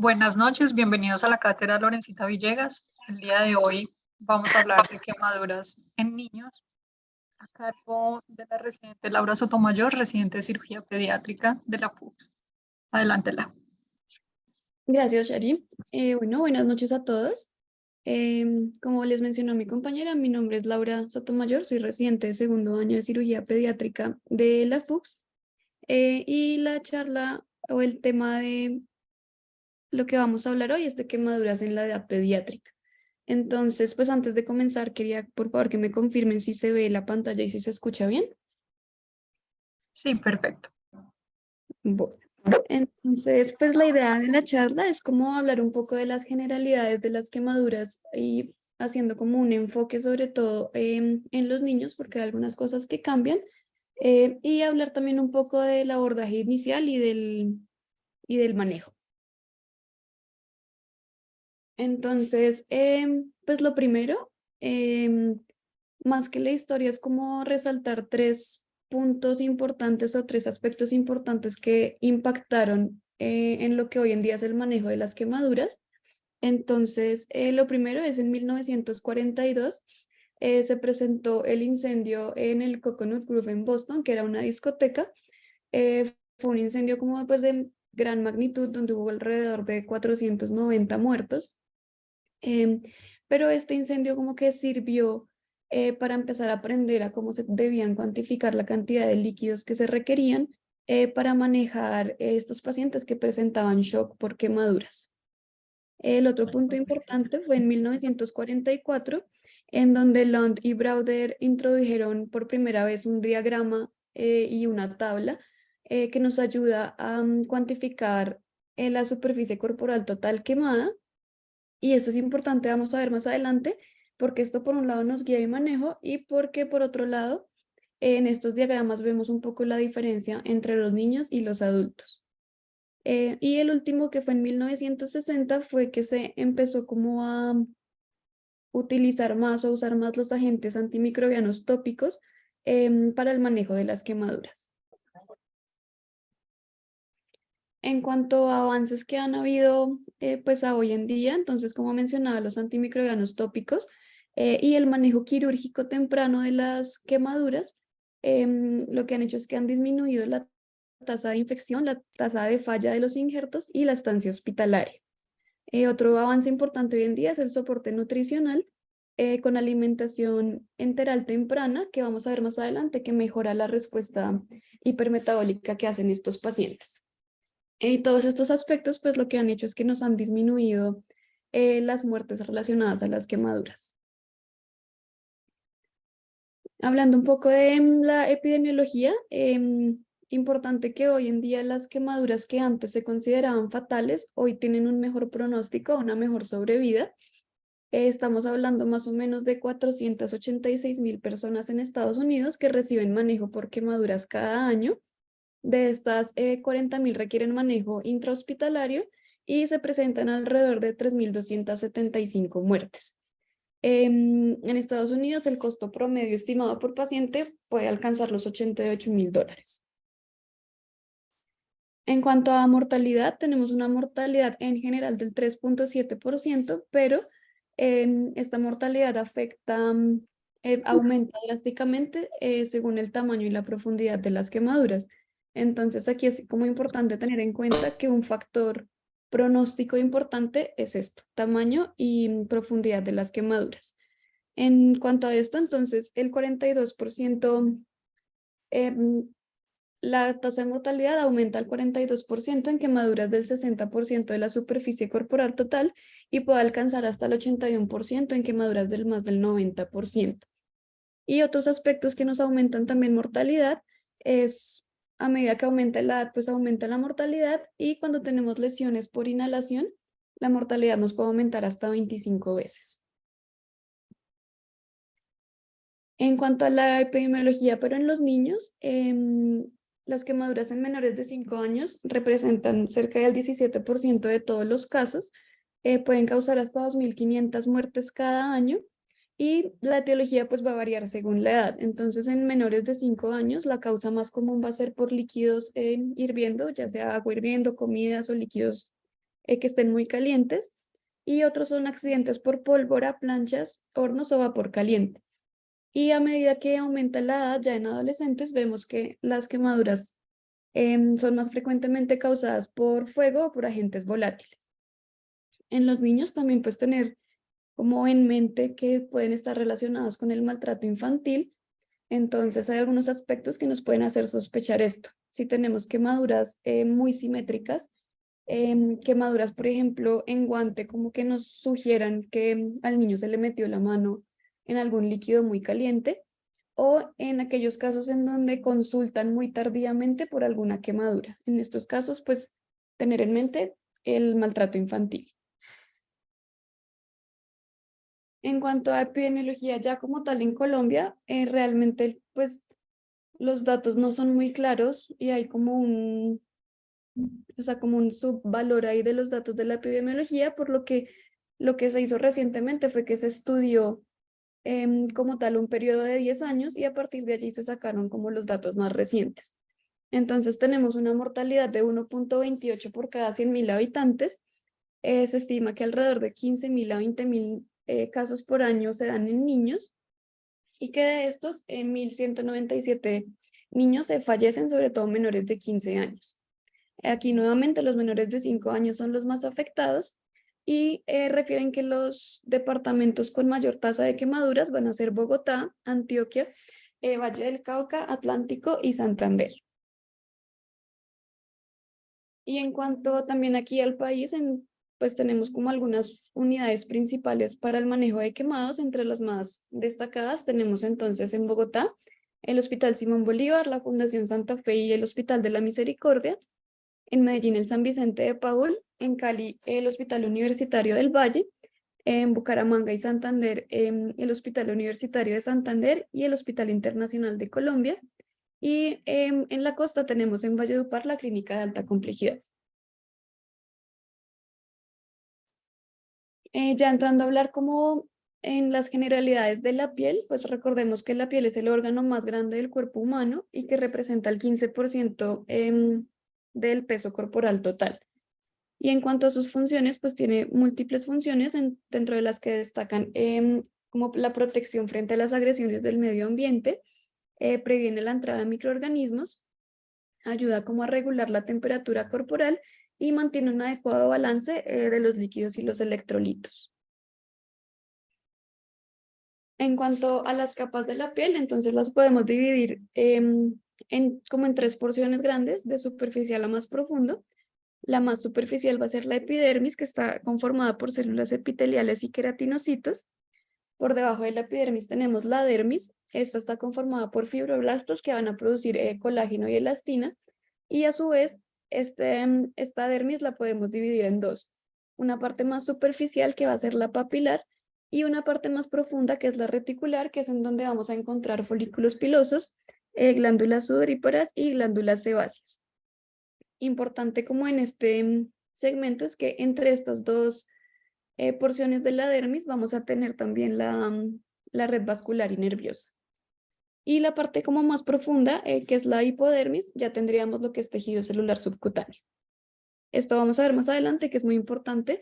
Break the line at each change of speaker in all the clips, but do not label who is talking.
Buenas noches, bienvenidos a la Cátedra Lorencita Villegas. El día de hoy vamos a hablar de quemaduras en niños a cargo de la residente Laura Sotomayor, residente de cirugía pediátrica de la FUCS. Adelante, Laura.
Gracias, Shari. Bueno, buenas noches a todos. Como les mencionó mi compañera, mi nombre es Laura Sotomayor, soy residente de segundo año de cirugía pediátrica de la FUCS. Y la charla o el tema de lo que vamos a hablar hoy es de quemaduras en la edad pediátrica. Entonces, pues antes de comenzar, quería por favor que me confirmen si se ve la pantalla y si se escucha bien.
Sí, perfecto.
Bueno, entonces, pues la idea de la charla es como hablar un poco de las generalidades de las quemaduras y haciendo como un enfoque sobre todo en los niños, porque hay algunas cosas que cambian, y hablar también un poco del abordaje inicial y del manejo. Entonces, pues lo primero, más que la historia, es como resaltar tres puntos importantes o tres aspectos importantes que impactaron en lo que hoy en día es el manejo de las quemaduras. Entonces, lo primero es en 1942, se presentó el incendio en el Coconut Grove en Boston, que era una discoteca. Fue un incendio como pues de gran magnitud, donde hubo alrededor de 490 muertos. Em, pero este incendio como que sirvió para empezar a aprender a cómo se debían cuantificar la cantidad de líquidos que se requerían para manejar estos pacientes que presentaban shock por quemaduras. El otro punto importante fue en 1944, en donde Lund y Brauder introdujeron por primera vez un diagrama y una tabla que nos ayuda a cuantificar la superficie corporal total quemada. Y esto es importante, vamos a ver más adelante, porque esto por un lado nos guía y manejo y porque por otro lado en estos diagramas vemos un poco la diferencia entre los niños y los adultos. Y el último, que fue en 1960, fue que se empezó como a utilizar más o usar más los agentes antimicrobianos tópicos para el manejo de las quemaduras. En cuanto a avances que han habido pues a hoy en día, entonces como mencionaba, los antimicrobianos tópicos y el manejo quirúrgico temprano de las quemaduras, lo que han hecho es que han disminuido la tasa de infección, la tasa de falla de los injertos y la estancia hospitalaria. Otro avance importante hoy en día es el soporte nutricional con alimentación enteral temprana, que vamos a ver más adelante, que mejora la respuesta hipermetabólica que hacen estos pacientes. Y todos estos aspectos, pues lo que han hecho es que nos han disminuido las muertes relacionadas a las quemaduras. Hablando un poco de la epidemiología, importante que hoy en día las quemaduras que antes se consideraban fatales, hoy tienen un mejor pronóstico, una mejor sobrevida. Estamos hablando más o menos de 486,000 personas en Estados Unidos que reciben manejo por quemaduras cada año. De estas, 40,000 requieren manejo intrahospitalario y se presentan alrededor de 3,275 muertes. En Estados Unidos, el costo promedio estimado por paciente puede alcanzar los $88,000. En cuanto a mortalidad, tenemos una mortalidad en general del 3,7%, pero esta mortalidad afecta, aumenta drásticamente según el tamaño y la profundidad de las quemaduras. Entonces, aquí es como importante tener en cuenta que un factor pronóstico importante es esto, tamaño y profundidad de las quemaduras. En cuanto a esto, entonces, el 42%, la tasa de mortalidad aumenta al 42% en quemaduras del 60% de la superficie corporal total y puede alcanzar hasta el 81% en quemaduras del más del 90%. Y otros aspectos que nos aumentan también mortalidad es a medida que aumenta la edad, pues aumenta la mortalidad, y cuando tenemos lesiones por inhalación, la mortalidad nos puede aumentar hasta 25 veces. En cuanto a la epidemiología, pero en los niños, las quemaduras en menores de 5 años representan cerca del 17% de todos los casos, pueden causar hasta 2,500 muertes cada año, y la etiología pues va a variar según la edad. Entonces, en menores de 5 años, la causa más común va a ser por líquidos hirviendo, ya sea agua hirviendo, comidas o líquidos que estén muy calientes, y otros son accidentes por pólvora, planchas, hornos o vapor caliente. Y a medida que aumenta la edad, ya en adolescentes, vemos que las quemaduras son más frecuentemente causadas por fuego o por agentes volátiles. En los niños también pues tener como en mente que pueden estar relacionados con el maltrato infantil. Entonces hay algunos aspectos que nos pueden hacer sospechar esto. Si tenemos quemaduras muy simétricas, quemaduras, por ejemplo, en guante, como que nos sugieran que al niño se le metió la mano en algún líquido muy caliente, o en aquellos casos en donde consultan muy tardíamente por alguna quemadura. En estos casos, pues, tener en mente el maltrato infantil. En cuanto a epidemiología ya como tal en Colombia, realmente, pues, los datos no son muy claros y hay como o sea, como un subvalor ahí de los datos de la epidemiología, por lo que se hizo recientemente fue que se estudió como tal un periodo de 10 años y a partir de allí se sacaron como los datos más recientes. Entonces tenemos una mortalidad de 1,28 por cada 100.000 habitantes. Se estima que alrededor de 15.000 a 20.000 casos por año se dan en niños y que de estos 1.197 niños se fallecen, sobre todo menores de 15 años. Aquí nuevamente los menores de 5 años son los más afectados y refieren que los departamentos con mayor tasa de quemaduras van a ser Bogotá, Antioquia, Valle del Cauca, Atlántico y Santander. Y en cuanto también aquí al país, pues tenemos como algunas unidades principales para el manejo de quemados. Entre las más destacadas tenemos entonces en Bogotá el Hospital Simón Bolívar, la Fundación Santa Fe y el Hospital de la Misericordia. En Medellín el San Vicente de Paúl, en Cali el Hospital Universitario del Valle, en Bucaramanga y Santander el Hospital Universitario de Santander y el Hospital Internacional de Colombia. Y en la costa tenemos en Valledupar la Clínica de Alta Complejidad. Ya entrando a hablar como en las generalidades de la piel, pues recordemos que la piel es el órgano más grande del cuerpo humano y que representa el 15% del peso corporal total. Y en cuanto a sus funciones, pues tiene múltiples funciones, dentro de las que destacan como la protección frente a las agresiones del medio ambiente, previene la entrada de microorganismos, ayuda como a regular la temperatura corporal y mantiene un adecuado balance de los líquidos y los electrolitos. En cuanto a las capas de la piel, entonces las podemos dividir como en tres porciones grandes, de superficial a más profundo. La más superficial va a ser la epidermis, que está conformada por células epiteliales y queratinocitos. Por debajo de la epidermis tenemos la dermis. Esta está conformada por fibroblastos que van a producir colágeno y elastina. Y a su vez, esta dermis la podemos dividir en dos. Una parte más superficial, que va a ser la papilar, y una parte más profunda, que es la reticular, que es en donde vamos a encontrar folículos pilosos, glándulas sudoríparas y glándulas sebáceas. Importante como en este segmento es que entre estas dos porciones de la dermis vamos a tener también la red vascular y nerviosa. Y la parte como más profunda, que es la hipodermis, ya tendríamos lo que es tejido celular subcutáneo. Esto vamos a ver más adelante, que es muy importante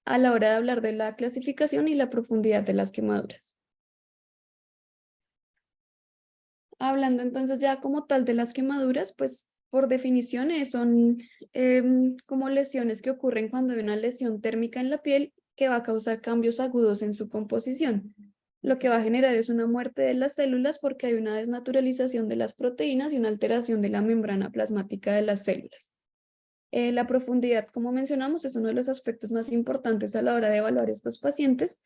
a la hora de hablar de la clasificación y la profundidad de las quemaduras. Hablando entonces ya como tal de las quemaduras, pues por definición son como lesiones que ocurren cuando hay una lesión térmica en la piel que va a causar cambios agudos en su composición. Lo que va a generar es una muerte de las células porque hay una desnaturalización de las proteínas y una alteración de la membrana plasmática de las células. La profundidad, como mencionamos, es uno de los aspectos más importantes a la hora de evaluar estos pacientes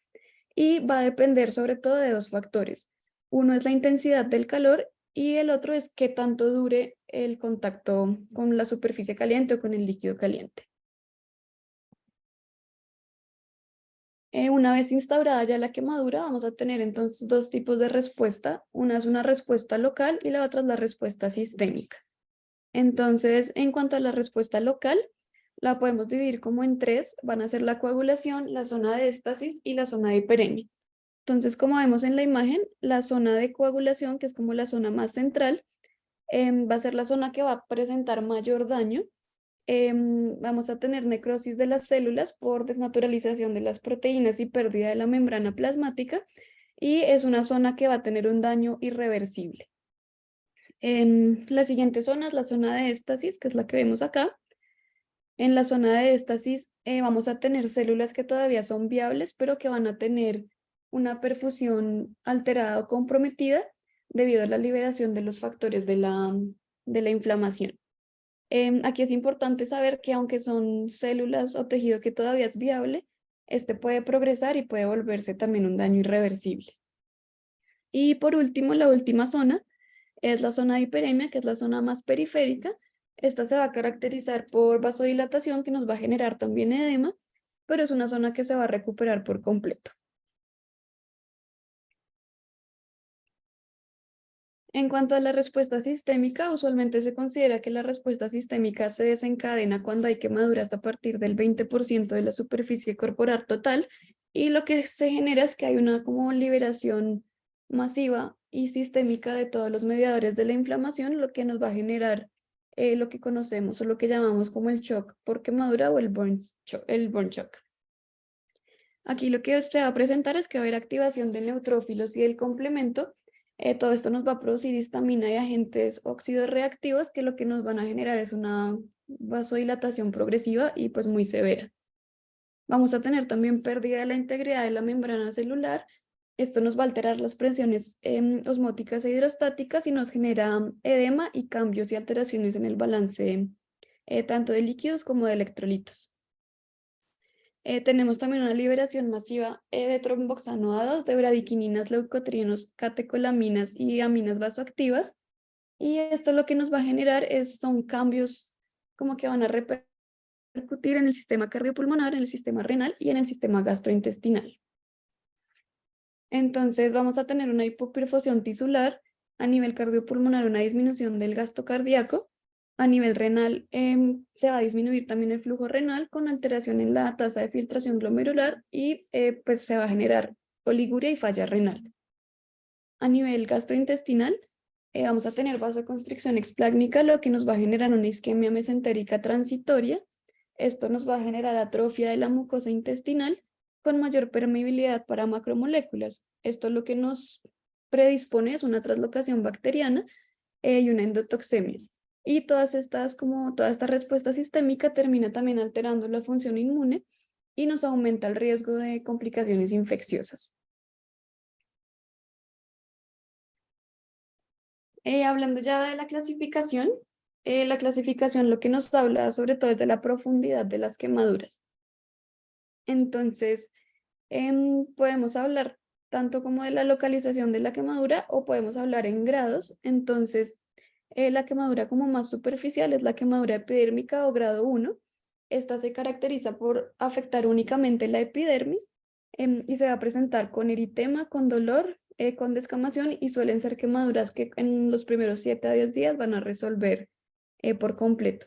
y va a depender sobre todo de dos factores. Uno es la intensidad del calor y el otro es qué tanto dure el contacto con la superficie caliente o con el líquido caliente. Una vez instaurada ya la quemadura, vamos a tener entonces dos tipos de respuesta. Una es una respuesta local y la otra es la respuesta sistémica. Entonces, en cuanto a la respuesta local, la podemos dividir como en tres. Van a ser la coagulación, la zona de éstasis y la zona de hiperemia. Entonces, como vemos en la imagen, la zona de coagulación, que es como la zona más central, va a ser la zona que va a presentar mayor daño vamos a tener necrosis de las células por desnaturalización de las proteínas y pérdida de la membrana plasmática, y es una zona que va a tener un daño irreversible. La siguiente zona es la zona de éstasis, que es la que vemos acá. En la zona de éstasis vamos a tener células que todavía son viables, pero que van a tener una perfusión alterada o comprometida debido a la liberación de los factores de la inflamación. Aquí es importante saber que aunque son células o tejido que todavía es viable, este puede progresar y puede volverse también un daño irreversible. Y por último, la última zona es la zona de hiperemia, que es la zona más periférica. Esta se va a caracterizar por vasodilatación, que nos va a generar también edema, pero es una zona que se va a recuperar por completo. En cuanto a la respuesta sistémica, usualmente se considera que la respuesta sistémica se desencadena cuando hay quemaduras a partir del 20% de la superficie corporal total, y lo que se genera es que hay una como liberación masiva y sistémica de todos los mediadores de la inflamación, lo que nos va a generar lo que conocemos o lo que llamamos como el shock por quemadura o el burn shock. Aquí lo que se va a presentar es que va a haber activación de neutrófilos y del complemento. Todo esto nos va a producir histamina y agentes óxidos reactivos, que lo que nos van a generar es una vasodilatación progresiva y pues muy severa. Vamos a tener también pérdida de la integridad de la membrana celular. Esto nos va a alterar las presiones osmóticas e hidrostáticas y nos genera edema y cambios y alteraciones en el balance tanto de líquidos como de electrolitos. Tenemos también una liberación masiva de tromboxano A2, de bradiquininas, leucotrienos, catecolaminas y aminas vasoactivas. Y esto lo que nos va a generar son cambios como que van a repercutir en el sistema cardiopulmonar, en el sistema renal y en el sistema gastrointestinal. Entonces vamos a tener una hipoperfusión tisular, a nivel cardiopulmonar una disminución del gasto cardíaco, a nivel renal se va a disminuir también el flujo renal con alteración en la tasa de filtración glomerular y pues se va a generar oliguria y falla renal. A nivel gastrointestinal vamos a tener vasoconstricción explásnica, lo que nos va a generar una isquemia mesentérica transitoria. Esto nos va a generar atrofia de la mucosa intestinal con mayor permeabilidad para macromoléculas. Esto lo que nos predispone es una translocación bacteriana y una endotoxemia. Y toda esta respuesta sistémica termina también alterando la función inmune y nos aumenta el riesgo de complicaciones infecciosas. Hablando ya de la clasificación lo que nos habla sobre todo es de la profundidad de las quemaduras. Entonces, podemos hablar tanto como de la localización de la quemadura o podemos hablar en grados. Entonces, la quemadura como más superficial es la quemadura epidérmica o grado 1. Esta se caracteriza por afectar únicamente la epidermis y se va a presentar con eritema, con dolor, con descamación, y suelen ser quemaduras que en los primeros 7 a 10 días van a resolver por completo.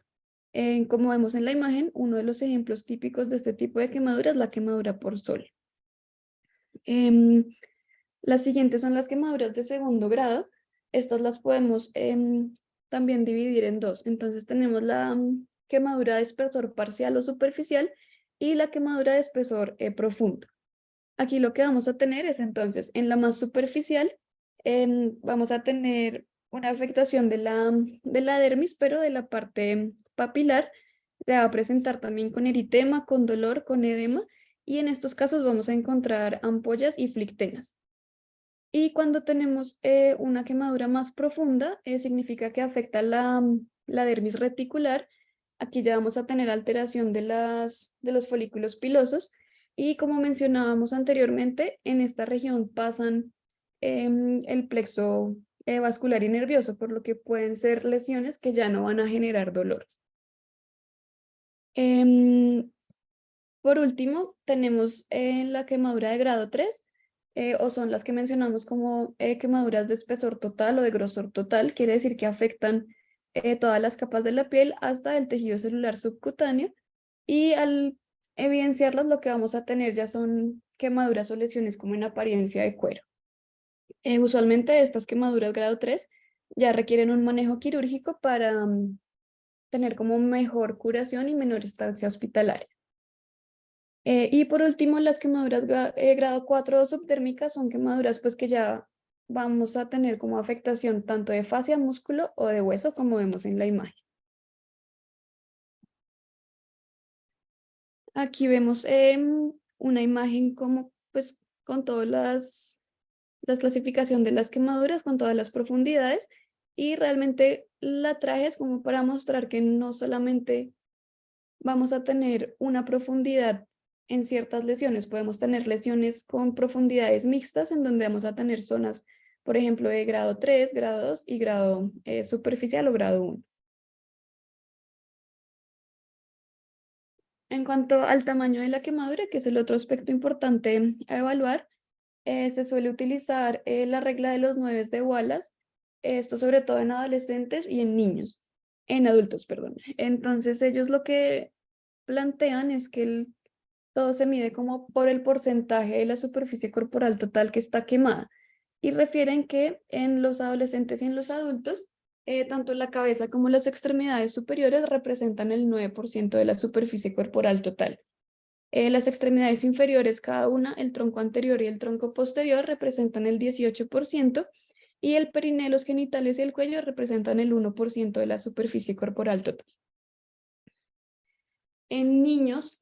Como vemos en la imagen, uno de los ejemplos típicos de este tipo de quemadura es la quemadura por sol. Las siguientes son las quemaduras de segundo grado. Estas las podemos también dividir en dos. Entonces tenemos la quemadura de espesor parcial o superficial y la quemadura de espesor profundo. Aquí lo que vamos a tener es entonces en la más superficial vamos a tener una afectación de la dermis, pero de la parte papilar se va a presentar también con eritema, con dolor, con edema, y en estos casos vamos a encontrar ampollas y flictenas. Y cuando tenemos una quemadura más profunda, significa que afecta la dermis reticular. Aquí ya vamos a tener alteración de los folículos pilosos, y como mencionábamos anteriormente, en esta región pasan el plexo vascular y nervioso, por lo que pueden ser lesiones que ya no van a generar dolor. Por último, tenemos la quemadura de grado 3, o son las que mencionamos como quemaduras de espesor total o de grosor total. Quiere decir que afectan todas las capas de la piel hasta el tejido celular subcutáneo, y al evidenciarlas lo que vamos a tener ya son quemaduras o lesiones como en apariencia de cuero. Usualmente estas quemaduras grado 3 ya requieren un manejo quirúrgico tener como mejor curación y menor estancia hospitalaria. Y por último, las quemaduras grado 4 subtérmicas son quemaduras pues que ya vamos a tener como afectación tanto de fascia, músculo o de hueso, como vemos en la imagen. Aquí vemos una imagen como pues con todas las clasificación de las quemaduras, con todas las profundidades, y realmente la traje es como para mostrar que no solamente vamos a tener una profundidad en ciertas lesiones, podemos tener lesiones con profundidades mixtas en donde vamos a tener zonas, por ejemplo, de grado 3, grado 2 y grado superficial o grado 1. En cuanto al tamaño de la quemadura, que es el otro aspecto importante a evaluar, se suele utilizar la regla de los 9 de Wallace, esto sobre todo en adolescentes y en niños, en adultos, perdón. Entonces ellos lo que plantean es que todo se mide como por el porcentaje de la superficie corporal total que está quemada y refieren que en los adolescentes y en los adultos, tanto la cabeza como las extremidades superiores representan el 9% de la superficie corporal total. Las extremidades inferiores, cada una, el tronco anterior y el tronco posterior, representan el 18% y el perineo, los genitales y el cuello representan el 1% de la superficie corporal total. En niños,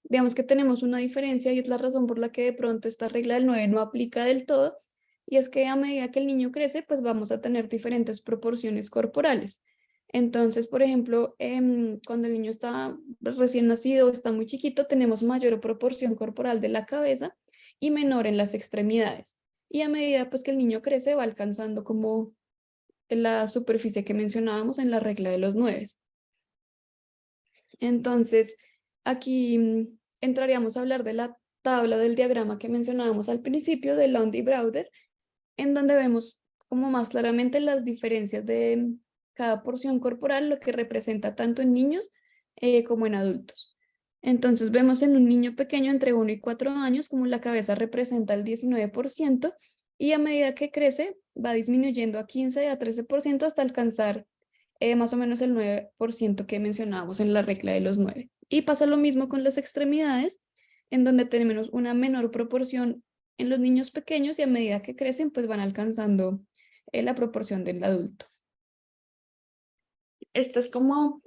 digamos que tenemos una diferencia y es la razón por la que de pronto esta regla del 9 no aplica del todo, y es que a medida que el niño crece, pues vamos a tener diferentes proporciones corporales. Entonces, por ejemplo, cuando el niño está recién nacido, está muy chiquito, tenemos mayor proporción corporal de la cabeza y menor en las extremidades. Y a medida pues, que el niño crece, va alcanzando como la superficie que mencionábamos en la regla de los 9. Entonces, aquí entraríamos a hablar de la tabla del diagrama que mencionábamos al principio de Lund y Brauder, en donde vemos como más claramente las diferencias de cada porción corporal, lo que representa tanto en niños como en adultos. Entonces vemos en un niño pequeño entre 1 y 4 años como la cabeza representa el 19% y a medida que crece va disminuyendo a 15 y a 13% hasta alcanzar más o menos el 9% que mencionábamos en la regla de los 9. Y pasa lo mismo con las extremidades, en donde tenemos una menor proporción en los niños pequeños y a medida que crecen, pues van alcanzando la proporción del adulto. Esto es como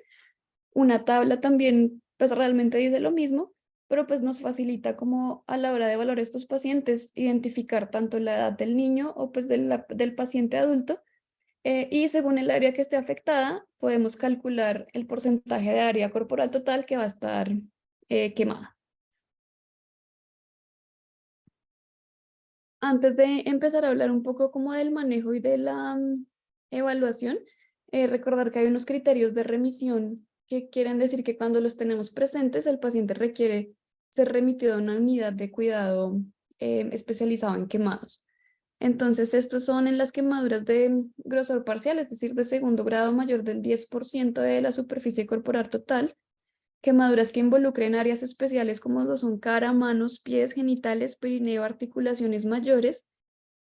una tabla también, pues realmente dice lo mismo, pero pues nos facilita como a la hora de evaluar estos pacientes, identificar tanto la edad del niño o pues del paciente adulto, y según el área que esté afectada, podemos calcular el porcentaje de área corporal total que va a estar quemada. Antes de empezar a hablar un poco como del manejo y de la evaluación, recordar que hay unos criterios de remisión que quieren decir que cuando los tenemos presentes, el paciente requiere ser remitido a una unidad de cuidado especializado en quemados. Entonces, estos son en las quemaduras de grosor parcial, es decir, de segundo grado mayor del 10% de la superficie corporal total, quemaduras que involucren áreas especiales como lo son cara, manos, pies, genitales, perineo, articulaciones mayores,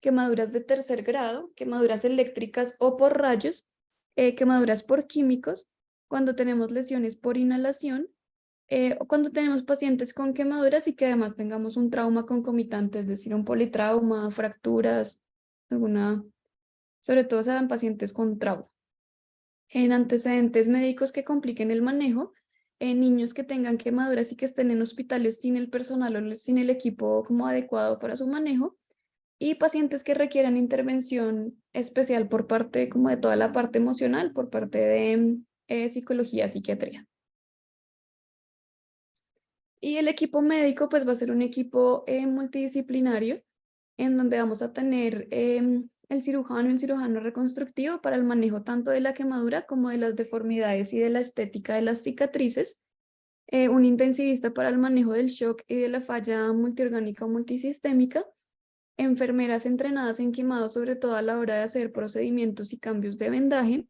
quemaduras de tercer grado, quemaduras eléctricas o por rayos, quemaduras por químicos, cuando tenemos lesiones por inhalación, o cuando tenemos pacientes con quemaduras y que además tengamos un trauma concomitante, es decir, un politrauma, fracturas, sobre todo se dan pacientes con trauma. En antecedentes médicos que compliquen el manejo, en niños que tengan quemaduras y que estén en hospitales sin el personal o sin el equipo como adecuado para su manejo, y pacientes que requieran intervención especial por parte como de toda la parte emocional, por parte de psicología, psiquiatría. Y el equipo médico pues va a ser un equipo multidisciplinario en donde vamos a tener el cirujano reconstructivo para el manejo tanto de la quemadura como de las deformidades y de la estética de las cicatrices, un intensivista para el manejo del shock y de la falla multiorgánica o multisistémica, enfermeras entrenadas en quemado sobre todo a la hora de hacer procedimientos y cambios de vendaje,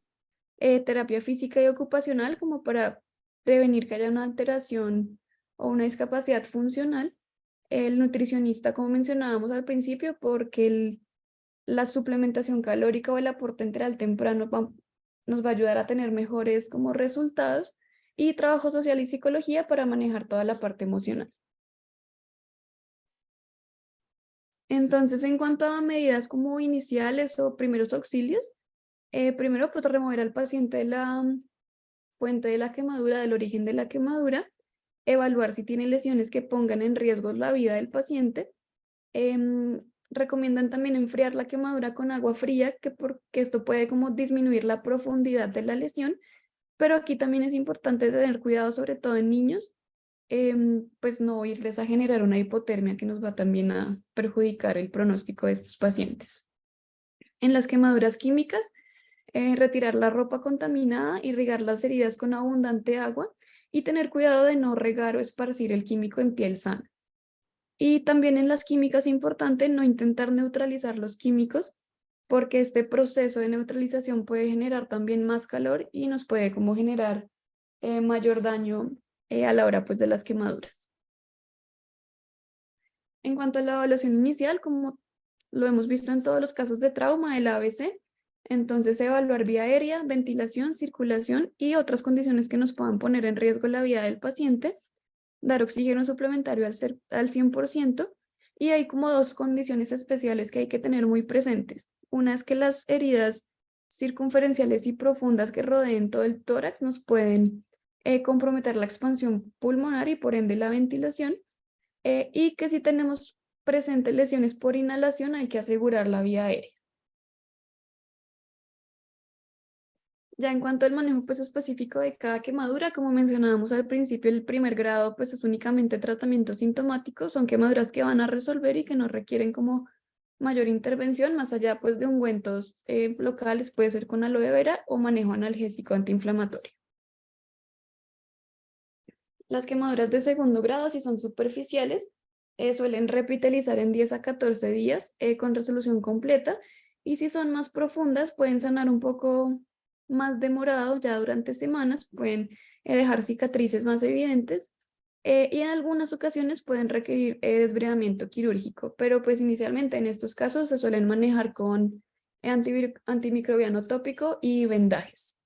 terapia física y ocupacional como para prevenir que haya una alteración o una discapacidad funcional, el nutricionista, como mencionábamos al principio, porque la suplementación calórica o el aporte enteral temprano nos va a ayudar a tener mejores como resultados, y trabajo social y psicología para manejar toda la parte emocional. Entonces, en cuanto a medidas como iniciales o primeros auxilios, primero pues remover al paciente de la fuente de la quemadura, del origen de la quemadura, evaluar si tiene lesiones que pongan en riesgo la vida del paciente. Recomiendan también enfriar la quemadura con agua fría, porque esto puede como disminuir la profundidad de la lesión, pero aquí también es importante tener cuidado, sobre todo en niños, pues no irles a generar una hipotermia que nos va también a perjudicar el pronóstico de estos pacientes. En las quemaduras químicas, retirar la ropa contaminada, irrigar las heridas con abundante agua y tener cuidado de no regar o esparcir el químico en piel sana. Y también en las químicas es importante no intentar neutralizar los químicos, porque este proceso de neutralización puede generar también más calor y nos puede como generar mayor daño a la hora pues de las quemaduras. En cuanto a la evaluación inicial, como lo hemos visto en todos los casos de trauma, el ABC, entonces evaluar vía aérea, ventilación, circulación y otras condiciones que nos puedan poner en riesgo la vida del paciente, dar oxígeno suplementario al 100%, y hay como dos condiciones especiales que hay que tener muy presentes. Una es que las heridas circunferenciales y profundas que rodeen todo el tórax nos pueden comprometer la expansión pulmonar y por ende la ventilación, y que si tenemos presentes lesiones por inhalación hay que asegurar la vía aérea. Ya en cuanto al manejo pues específico de cada quemadura, como mencionábamos al principio, el primer grado pues es únicamente tratamiento sintomático, son quemaduras que van a resolver y que no requieren como mayor intervención, más allá pues de ungüentos locales, puede ser con aloe vera o manejo analgésico antiinflamatorio. Las quemaduras de segundo grado, si son superficiales, suelen revitalizar en 10 a 14 días con resolución completa, y si son más profundas pueden sanar un poco más demorado, ya durante semanas, pueden dejar cicatrices más evidentes, y en algunas ocasiones pueden requerir desbridamiento quirúrgico, pero pues inicialmente en estos casos se suelen manejar con antimicrobiano tópico y vendajes.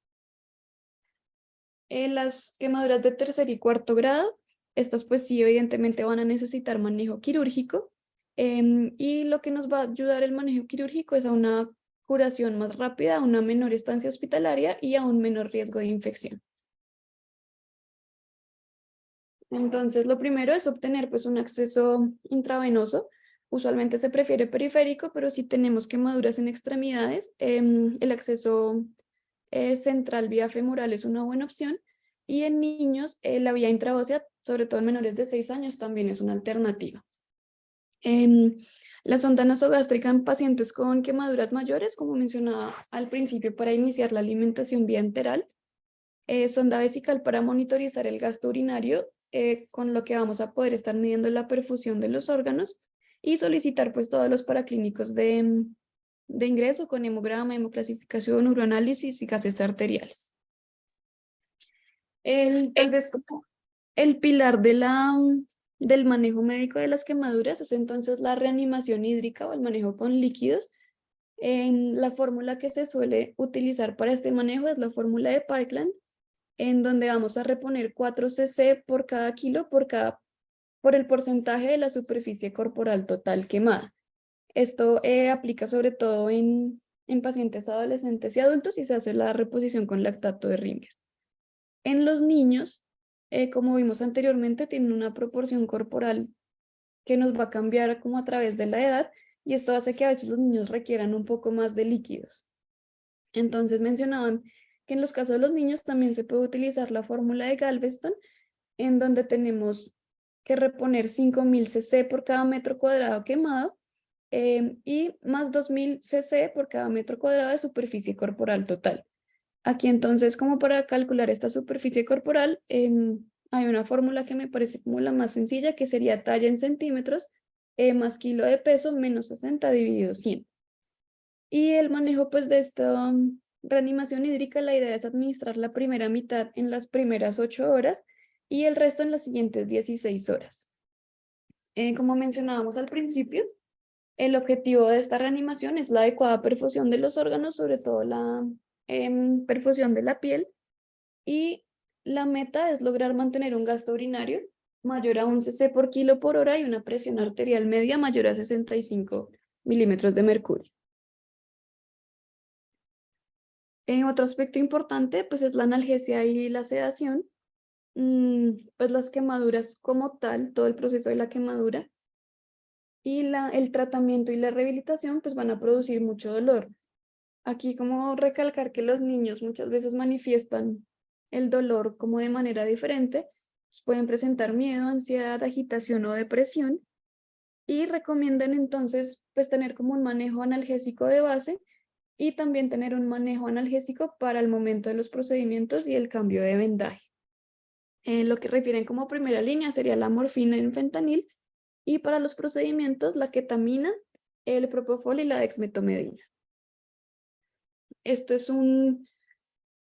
En las quemaduras de tercer y cuarto grado, estas pues sí evidentemente van a necesitar manejo quirúrgico, y lo que nos va a ayudar el manejo quirúrgico es a una curación más rápida, a una menor estancia hospitalaria y a un menor riesgo de infección. Entonces, lo primero es obtener pues un acceso intravenoso. Usualmente se prefiere periférico, pero si tenemos quemaduras en extremidades, el acceso central vía femoral es una buena opción. Y en niños, la vía intraósea, sobre todo en menores de 6 años, también es una alternativa. La sonda nasogástrica en pacientes con quemaduras mayores, como mencionaba al principio, para iniciar la alimentación vía enteral. Sonda vesical para monitorizar el gasto urinario, con lo que vamos a poder estar midiendo la perfusión de los órganos, y solicitar pues todos los paraclínicos de ingreso con hemograma, hemoclasificación, uroanálisis y gases arteriales. Tal vez como el pilar del manejo médico de las quemaduras es entonces la reanimación hídrica o el manejo con líquidos. La fórmula que se suele utilizar para este manejo es la fórmula de Parkland, en donde vamos a reponer 4 cc por cada kilo por el porcentaje de la superficie corporal total quemada. Esto aplica sobre todo en pacientes adolescentes y adultos, y se hace la reposición con lactato de Ringer. En los niños, como vimos anteriormente, tienen una proporción corporal que nos va a cambiar como a través de la edad, y esto hace que a veces los niños requieran un poco más de líquidos. Entonces mencionaban que en los casos de los niños también se puede utilizar la fórmula de Galveston, en donde tenemos que reponer 5.000 cc por cada metro cuadrado quemado, y más 2.000 cc por cada metro cuadrado de superficie corporal total. Aquí entonces, como para calcular esta superficie corporal, hay una fórmula que me parece como la más sencilla, que sería talla en centímetros más kilo de peso menos 60 dividido 100. Y el manejo pues de esta reanimación hídrica, la idea es administrar la primera mitad en las primeras 8 horas y el resto en las siguientes 16 horas. Como mencionábamos al principio, el objetivo de esta reanimación es la adecuada perfusión de los órganos, sobre todo perfusión de la piel, y la meta es lograr mantener un gasto urinario mayor a 11 cc por kilo por hora y una presión arterial media mayor a 65 milímetros de mercurio. Otro aspecto importante pues es la analgesia y la sedación. Pues las quemaduras como tal, todo el proceso de la quemadura y el tratamiento y la rehabilitación pues van a producir mucho dolor. Aquí como recalcar que los niños muchas veces manifiestan el dolor como de manera diferente, pues pueden presentar miedo, ansiedad, agitación o depresión, y recomiendan entonces pues tener como un manejo analgésico de base y también tener un manejo analgésico para el momento de los procedimientos y el cambio de vendaje. Lo que refieren como primera línea sería la morfina y el fentanil, y para los procedimientos la ketamina, el propofol y la dexmetomedina. Este es un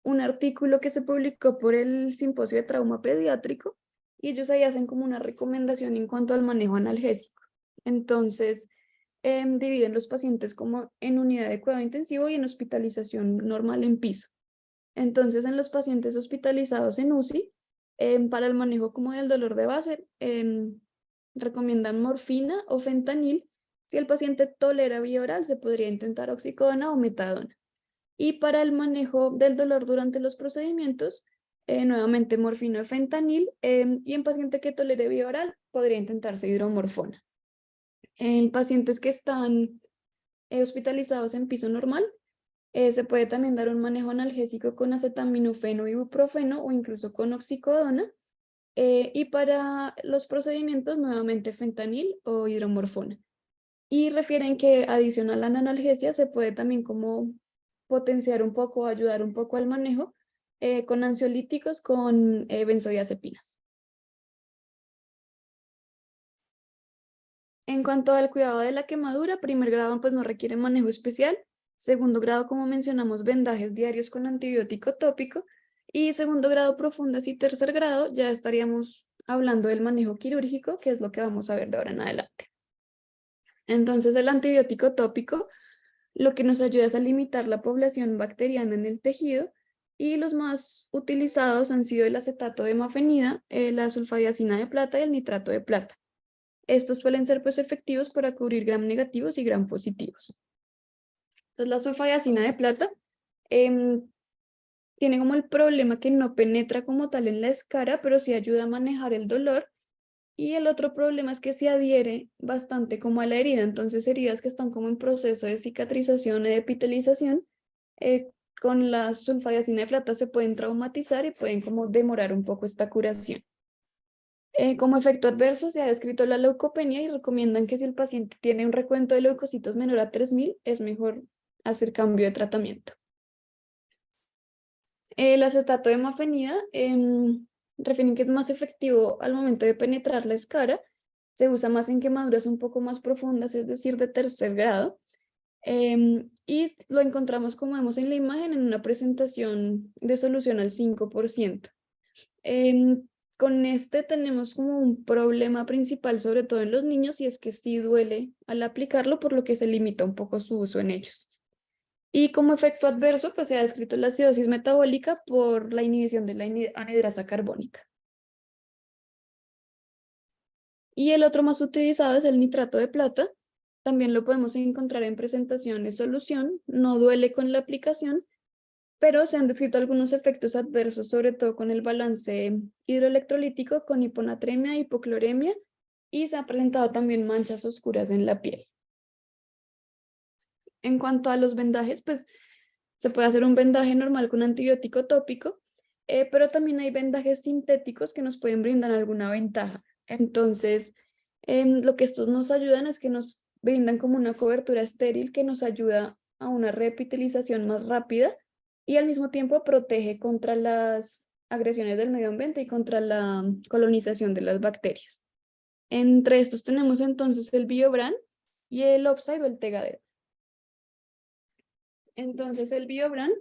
artículo que se publicó por el Simposio de Trauma Pediátrico, y ellos ahí hacen como una recomendación en cuanto al manejo analgésico. Entonces, dividen los pacientes como en unidad de cuidado intensivo y en hospitalización normal en piso. Entonces, en los pacientes hospitalizados en UCI, para el manejo como del dolor de base, recomiendan morfina o fentanil. Si el paciente tolera vía oral, se podría intentar oxicodona o metadona. Y para el manejo del dolor durante los procedimientos, nuevamente morfina o fentanil, y en paciente que tolere vía oral, podría intentarse hidromorfona. En pacientes que están hospitalizados en piso normal, se puede también dar un manejo analgésico con acetaminofeno, ibuprofeno o incluso con oxicodona. Y para los procedimientos, nuevamente fentanil o hidromorfona. Y refieren que adicional a la analgesia se puede también como potenciar un poco, ayudar un poco al manejo con ansiolíticos, con benzodiazepinas. En cuanto al cuidado de la quemadura, primer grado pues no requiere manejo especial. Segundo grado, como mencionamos, vendajes diarios con antibiótico tópico. Y segundo grado, profundas, y tercer grado ya estaríamos hablando del manejo quirúrgico, que es lo que vamos a ver de ahora en adelante. Entonces, el antibiótico tópico lo que nos ayuda es a limitar la población bacteriana en el tejido, y los más utilizados han sido el acetato de mafenida, la sulfadiazina de plata y el nitrato de plata. Estos suelen ser pues efectivos para cubrir gram negativos y gram positivos. Entonces, la sulfadiazina de plata tiene como el problema que no penetra como tal en la escara, pero sí ayuda a manejar el dolor. Y el otro problema es que se adhiere bastante como a la herida, entonces heridas que están como en proceso de cicatrización e epitelización, eh, con la sulfadiazina de plata se pueden traumatizar y pueden como demorar un poco esta curación. Como efecto adverso se ha descrito la leucopenia, y recomiendan que si el paciente tiene un recuento de leucocitos menor a 3000, es mejor hacer cambio de tratamiento. El acetato de mafenida refieren que es más efectivo al momento de penetrar la escara. Se usa más en quemaduras un poco más profundas, es decir, de tercer grado. Y lo encontramos, como vemos en la imagen, en una presentación de solución al 5%. Con este tenemos como un problema principal, sobre todo en los niños, y es que sí duele al aplicarlo, por lo que se limita un poco su uso en ellos. Y como efecto adverso, pues se ha descrito la acidosis metabólica por la inhibición de la anhidrasa carbónica. Y el otro más utilizado es el nitrato de plata. También lo podemos encontrar en presentación de solución, no duele con la aplicación, pero se han descrito algunos efectos adversos, sobre todo con el balance hidroelectrolítico, con hiponatremia, hipocloremia, y se han presentado también manchas oscuras en la piel. En cuanto a los vendajes, pues se puede hacer un vendaje normal con antibiótico tópico, pero también hay vendajes sintéticos que nos pueden brindar alguna ventaja. Entonces, lo que estos nos ayudan es que nos brindan como una cobertura estéril que nos ayuda a una reepitelización más rápida, y al mismo tiempo protege contra las agresiones del medio ambiente y contra la colonización de las bacterias. Entre estos tenemos entonces el BioBran y el Opside o el Tegadero. Entonces, el BioBran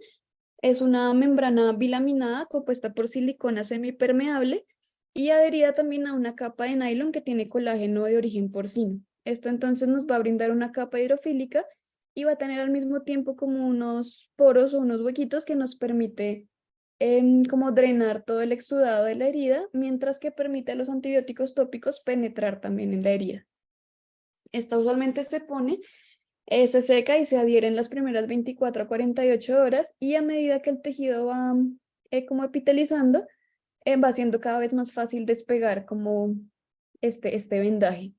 es una membrana bilaminada compuesta por silicona semipermeable y adherida también a una capa de nylon que tiene colágeno de origen porcino. Esto entonces nos va a brindar una capa hidrofílica y va a tener al mismo tiempo como unos poros o unos huequitos que nos permite como drenar todo el exudado de la herida, mientras que permite a los antibióticos tópicos penetrar también en la herida. Esta usualmente se pone, se seca y se adhiere en las primeras 24 a 48 horas y a medida que el tejido va como epitelizando, va siendo cada vez más fácil despegar como este vendaje.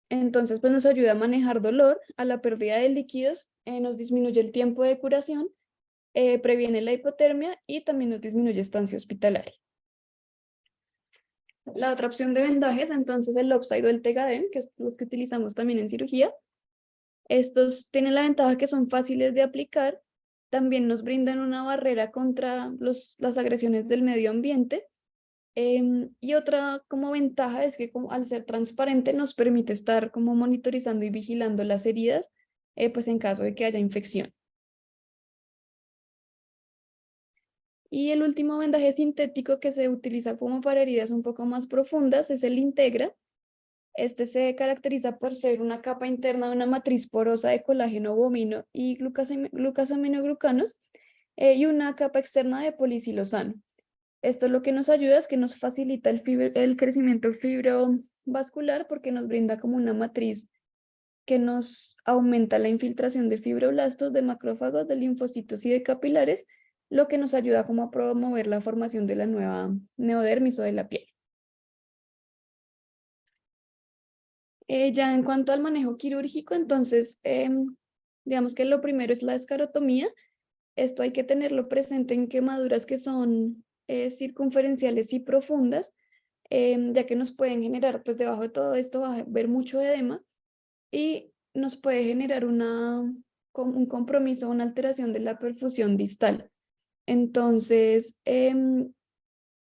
Entonces, pues nos ayuda a manejar dolor, a la pérdida de líquidos, nos disminuye el tiempo de curación, previene la hipotermia y también nos disminuye estancia hospitalaria. La otra opción de vendajes, entonces el Lopside o el Tegaderm, que es lo que utilizamos también en cirugía. Estos tienen la ventaja que son fáciles de aplicar, también nos brindan una barrera contra las agresiones del medio ambiente. Y otra como ventaja es que como al ser transparente nos permite estar como monitorizando y vigilando las heridas, pues en caso de que haya infección. Y el último vendaje sintético que se utiliza como para heridas un poco más profundas es el Integra. Este se caracteriza por ser una capa interna de una matriz porosa de colágeno bovino y glucosaminoglucanos y una capa externa de polisilosano. Esto lo que nos ayuda es que nos facilita el crecimiento fibrovascular porque nos brinda como una matriz que nos aumenta la infiltración de fibroblastos, de macrófagos, de linfocitos y de capilares, lo que nos ayuda como a promover la formación de la nueva neodermis o de la piel. Ya en cuanto al manejo quirúrgico, entonces, digamos que lo primero es la escarotomía. Esto hay que tenerlo presente en quemaduras que son circunferenciales y profundas, ya que nos pueden generar, pues debajo de todo esto va a haber mucho edema y nos puede generar un compromiso, una alteración de la perfusión distal. Entonces,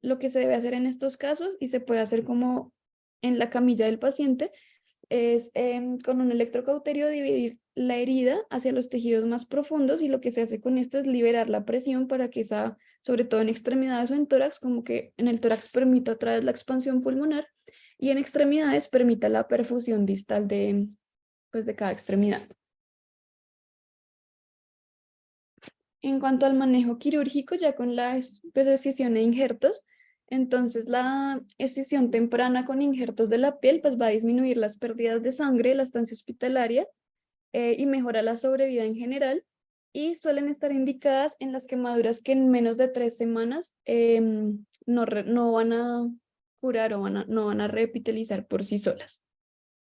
lo que se debe hacer en estos casos, y se puede hacer como en la camilla del paciente, es con un electrocauterio dividir la herida hacia los tejidos más profundos y lo que se hace con esto es liberar la presión para que esa, sobre todo en extremidades o en tórax, como que en el tórax permita otra vez la expansión pulmonar y en extremidades permita la perfusión distal pues, de cada extremidad. En cuanto al manejo quirúrgico, ya con la pues, excisión e injertos, entonces la excisión temprana con injertos de la piel pues va a disminuir las pérdidas de sangre, la estancia hospitalaria y mejora la sobrevida en general y suelen estar indicadas en las quemaduras que en menos de 3 semanas no van a curar o no van a reepitelizar por sí solas.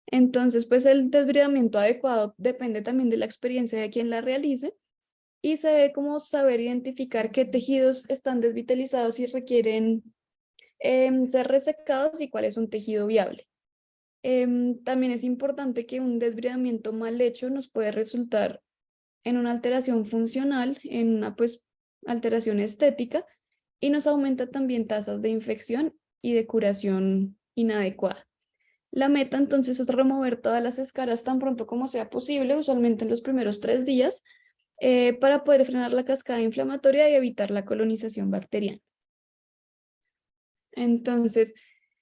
Entonces, pues el desbridamiento adecuado depende también de la experiencia de quien la realice y se ve como saber identificar qué tejidos están desvitalizados y requieren ser resecados y cuál es un tejido viable. También es importante que un desbridamiento mal hecho nos puede resultar en una alteración funcional, en una pues alteración estética y nos aumenta también tasas de infección y de curación inadecuada. La meta entonces es remover todas las escaras tan pronto como sea posible, usualmente en los primeros 3 días, para poder frenar la cascada inflamatoria y evitar la colonización bacteriana. Entonces,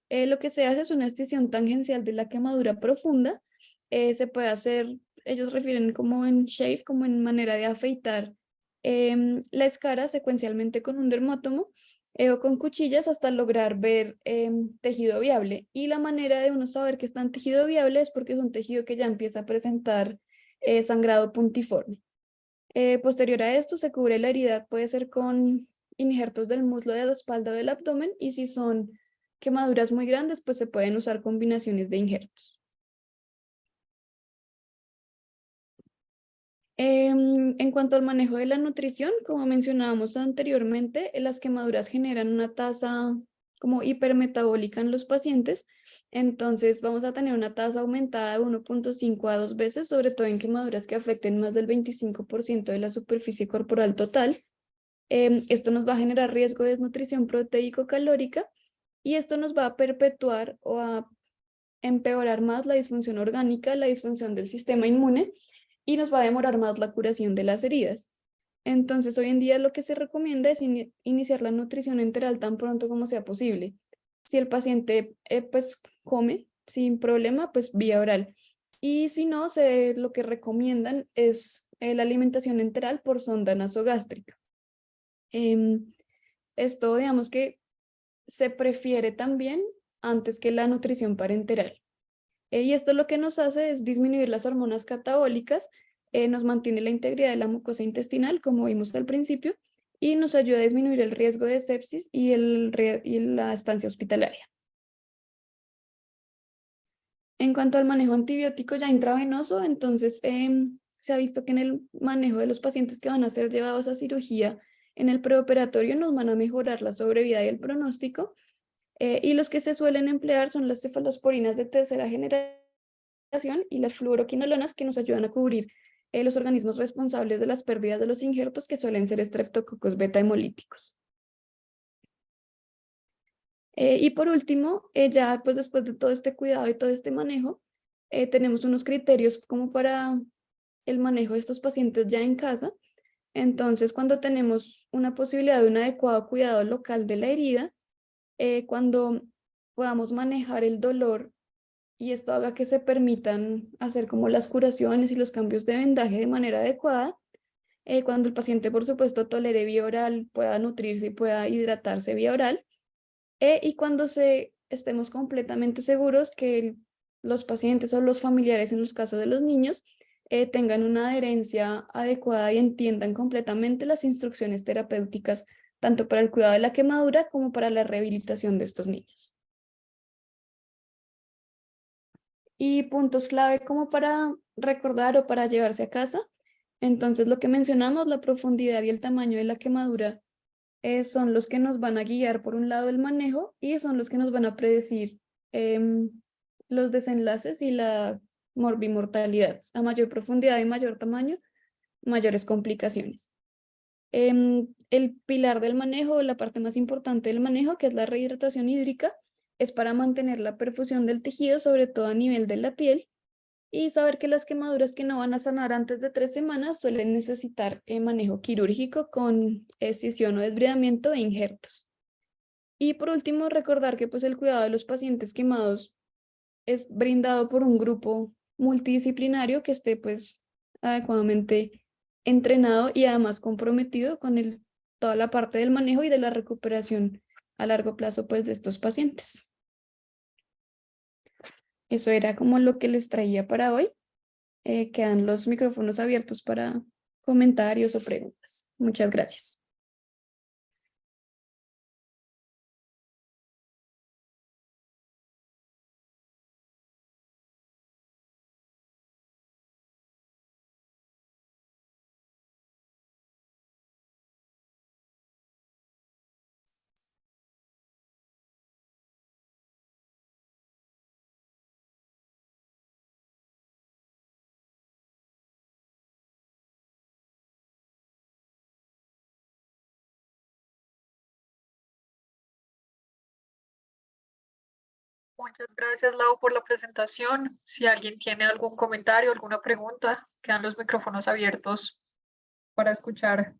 lo que se hace es una excisión tangencial de la quemadura profunda. Se puede hacer, ellos refieren como en shave, como en manera de afeitar la escara secuencialmente con un dermátomo o con cuchillas hasta lograr ver tejido viable. Y la manera de uno saber que está en tejido viable es porque es un tejido que ya empieza a presentar sangrado puntiforme. Posterior a esto se cubre la herida, puede ser con injertos del muslo, de la espalda o del abdomen, y si son quemaduras muy grandes, pues se pueden usar combinaciones de injertos. En cuanto al manejo de la nutrición, como mencionábamos anteriormente, las quemaduras generan una tasa como hipermetabólica en los pacientes, entonces vamos a tener una tasa aumentada de 1.5 a 2 veces, sobre todo en quemaduras que afecten más del 25% de la superficie corporal total. Esto nos va a generar riesgo de desnutrición proteico-calórica y esto nos va a perpetuar o a empeorar más la disfunción orgánica, la disfunción del sistema inmune y nos va a demorar más la curación de las heridas. Entonces, hoy en día lo que se recomienda es iniciar la nutrición enteral tan pronto como sea posible. Si el paciente pues come sin problema, pues vía oral. Y si no, lo que recomiendan es la alimentación enteral por sonda nasogástrica. Esto, digamos que se prefiere también antes que la nutrición parenteral. Y esto lo que nos hace es disminuir las hormonas catabólicas, nos mantiene la integridad de la mucosa intestinal, como vimos al principio, y nos ayuda a disminuir el riesgo de sepsis y la estancia hospitalaria. En cuanto al manejo antibiótico ya intravenoso, entonces se ha visto que en el manejo de los pacientes que van a ser llevados a cirugía en el preoperatorio nos van a mejorar la sobrevida y el pronóstico. Y los que se suelen emplear son las cefalosporinas de tercera generación y las fluoroquinolonas que nos ayudan a cubrir los organismos responsables de las pérdidas de los injertos que suelen ser estreptococos beta hemolíticos. Y por último, ya pues después de todo este cuidado y todo este manejo, tenemos unos criterios como para el manejo de estos pacientes ya en casa. Entonces, cuando tenemos una posibilidad de un adecuado cuidado local de la herida, cuando podamos manejar el dolor y esto haga que se permitan hacer como las curaciones y los cambios de vendaje de manera adecuada, cuando el paciente, por supuesto, tolere vía oral, pueda nutrirse y pueda hidratarse vía oral, y cuando estemos completamente seguros que los pacientes o los familiares, en los casos de los niños, tengan una adherencia adecuada y entiendan completamente las instrucciones terapéuticas, tanto para el cuidado de la quemadura como para la rehabilitación de estos niños. Y puntos clave como para recordar o para llevarse a casa. Entonces, lo que mencionamos, la profundidad y el tamaño de la quemadura son los que nos van a guiar por un lado el manejo y son los que nos van a predecir los desenlaces y la morbimortalidad. A mayor profundidad y mayor tamaño, mayores complicaciones. El pilar del manejo, la parte más importante del manejo, que es la rehidratación hídrica, es para mantener la perfusión del tejido, sobre todo a nivel de la piel, y saber que las quemaduras que no van a sanar antes de 3 semanas suelen necesitar manejo quirúrgico con escisión o desbridamiento e injertos. Y por último, recordar que pues, el cuidado de los pacientes quemados es brindado por un grupo multidisciplinario que esté pues adecuadamente entrenado y además comprometido con toda la parte del manejo y de la recuperación a largo plazo pues, de estos pacientes. Eso era como lo que les traía para hoy. Quedan los micrófonos abiertos para comentarios o preguntas. Muchas gracias.
Muchas gracias, Lau, por la presentación. Si alguien tiene algún comentario, alguna pregunta, quedan los micrófonos abiertos para escuchar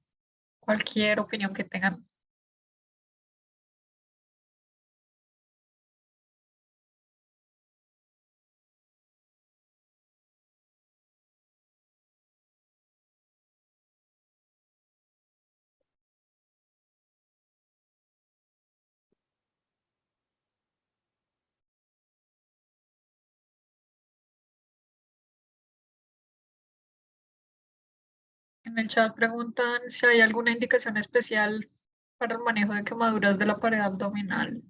cualquier opinión que tengan. En el chat preguntan si hay alguna indicación especial para el manejo de quemaduras de la pared abdominal.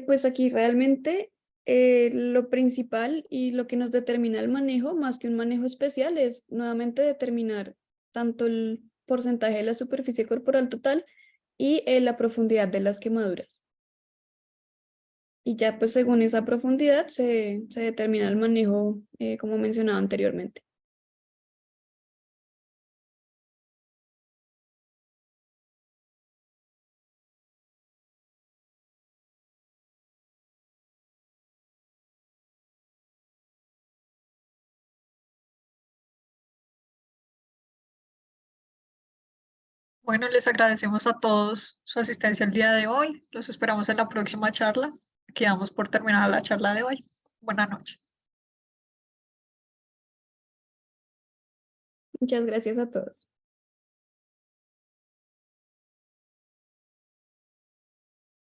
Pues aquí realmente lo principal y lo que nos determina el manejo, más que un manejo especial, es nuevamente determinar tanto el porcentaje de la superficie corporal total y la profundidad de las quemaduras. Y ya pues según esa profundidad se determina el manejo, como mencionaba anteriormente.
Bueno, les agradecemos a todos su asistencia el día de hoy. Los esperamos en la próxima charla. Quedamos por terminar la charla de hoy. Buenas noches.
Muchas gracias a todos.